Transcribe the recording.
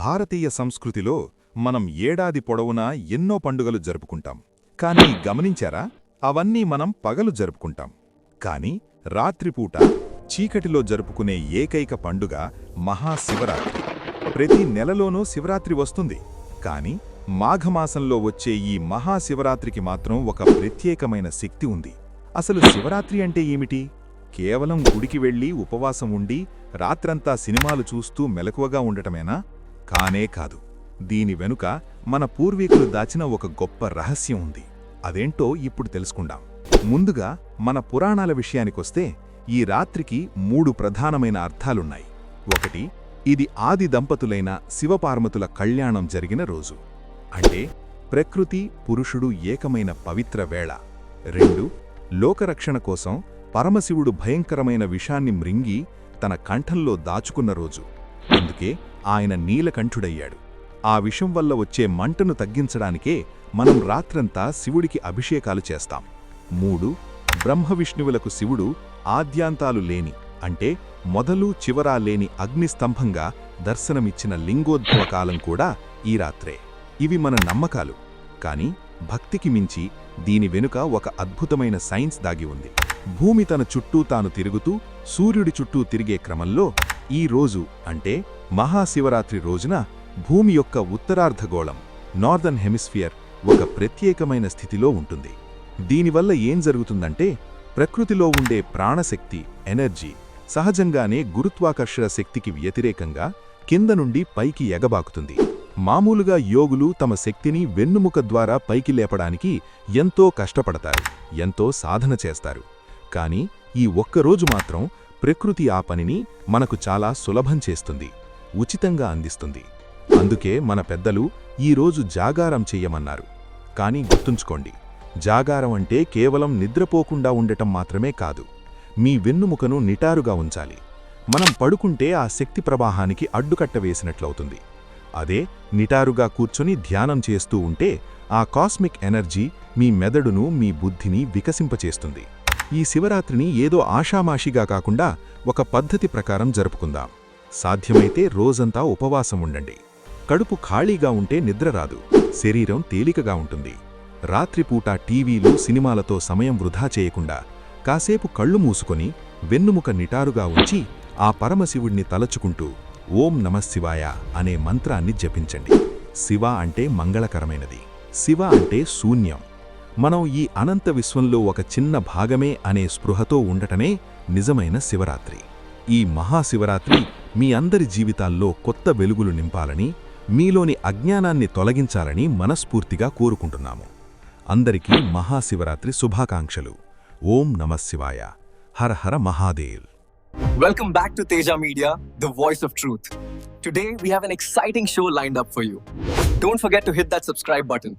భారతీయ సంస్కృతిలో మనం ఏడాది పొడవునా ఎన్నో పండుగలు జరుపుకుంటాం. కానీ గమనించారా, అవన్నీ మనం పగలు జరుపుకుంటాం. కాని రాత్రిపూట చీకటిలో జరుపుకునే ఏకైక పండుగ మహాశివరాత్రి. ప్రతి నెలలోనూ శివరాత్రి వస్తుంది. కాని మాఘమాసంలో వచ్చే ఈ మహాశివరాత్రికి మాత్రం ఒక ప్రత్యేకమైన శక్తి ఉంది. అసలు శివరాత్రి అంటే ఏమిటి? కేవలం గుడికి వెళ్లి ఉపవాసం ఉండి రాత్రంతా సినిమాలు చూస్తూ మెలకువగా ఉండటమేనా? కానే కాదు. దీని వెనుక మన పూర్వీకులు దాచిన ఒక గొప్ప రహస్యం ఉంది. అదేంటో ఇప్పుడు తెలుసుకుందాం. ముందుగా మన పురాణాల విషయానికొస్తే ఈ రాత్రికి 3 ప్రధానమైన అర్థాలున్నాయి. 1. ఇది ఆది దంపతులైన శివపార్వతుల కళ్యాణం జరిగిన రోజు. అంటే ప్రకృతి పురుషుడు ఏకమైన పవిత్ర వేళ. 2. లోకరక్షణ కోసం పరమశివుడు భయంకరమైన విషాన్ని మృంగి తన కంఠంలో దాచుకున్న రోజు. అందుకే ఆయన నీలకంఠుడయ్యాడు. ఆ విషం వల్ల వచ్చే మంటను తగ్గించడానికే మనం రాత్రంతా శివుడికి అభిషేకాలు చేస్తాం. 3. బ్రహ్మవిష్ణువులకు శివుడు ఆద్యాంతాలు లేని, అంటే మొదలు చివరా లేని అగ్నిస్తంభంగా దర్శనమిచ్చిన లింగోద్భవ కాలం కూడా ఈ రాత్రే. ఇవి మన నమ్మకాలు. కాని భక్తికి మించి దీని వెనుక ఒక అద్భుతమైన సైన్స్ దాగి ఉంది. భూమి తన చుట్టూ తాను తిరుగుతూ సూర్యుడి చుట్టూ తిరిగే క్రమంలో ఈ రోజు, అంటే మహాశివరాత్రి రోజున భూమి యొక్క ఉత్తరార్ధగోళం నార్దర్న్ హెమిస్ఫియర్ ఒక ప్రత్యేకమైన స్థితిలో ఉంటుంది. దీనివల్ల ఏం జరుగుతుందంటే ప్రకృతిలో ఉండే ప్రాణశక్తి, ఎనర్జీ సహజంగానే గురుత్వాకర్షణ శక్తికి వ్యతిరేకంగా కింద నుండి పైకి ఎగబాకుతుంది. మామూలుగా యోగులు తమ శక్తిని వెన్నుముక ద్వారా పైకి లేపడానికి ఎంతో కష్టపడతారు, ఎంతో సాధన చేస్తారు. కాని ఈ ఒక్కరోజు మాత్రం ప్రకృతి ఆ పనిని మనకు చాలా సులభం చేస్తుంది, ఉచితంగా అందిస్తుంది. అందుకే మన పెద్దలు ఈరోజు జాగారం చెయ్యమన్నారు. కాని గుర్తుంచుకోండి, జాగారం అంటే కేవలం నిద్రపోకుండా ఉండటం మాత్రమే కాదు. మీ వెన్నుముకను నిటారుగా ఉంచాలి. మనం పడుకుంటే ఆ శక్తి ప్రవాహానికి అడ్డుకట్ట వేసినట్లవుతుంది. అదే నిటారుగా కూర్చొని ధ్యానం చేస్తూ ఉంటే ఆ కాస్మిక్ ఎనర్జీ మీ మెదడును, మీ బుద్ధిని వికసింపచేస్తుంది. ఈ శివరాత్రిని ఏదో ఆషామాషిగా కాకుండా ఒక పద్ధతి ప్రకారం జరుపుకుందాం. సాధ్యమైతే రోజంతా ఉపవాసం ఉండండి. కడుపు ఖాళీగా ఉంటే నిద్ర రాదు, శరీరం తేలికగా ఉంటుంది. రాత్రిపూట టీవీలు, సినిమాలతో సమయం వృధా చేయకుండా కాసేపు కళ్ళు మూసుకొని వెన్నుముక నిటారుగా ఉంచి ఆ పరమశివుణ్ణి తలచుకుంటూ ఓం నమఃశివాయ అనే మంత్రాన్ని జపించండి. శివ అంటే మంగళకరమైనది, శివ అంటే శూన్యం. మనం ఈ అనంత విశ్వంలో ఒక చిన్న భాగమే అనే స్పృహతో ఉండటమే నిజమైన శివరాత్రి. ఈ మహాశివరాత్రి మీ అందరి జీవితాల్లో కొత్త వెలుగులు నింపాలని, మీలోని అజ్ఞానాన్ని తొలగించాలని మనస్ఫూర్తిగా కోరుకుంటున్నాము. అందరికీ మహాశివరాత్రి శుభాకాంక్షలు. ఓం నమఃశివాయ. హర హర Mahadev. Welcome back to Teja Media, the voice of truth. Today we have an exciting show lined up for you. Don't forget to hit that subscribe button.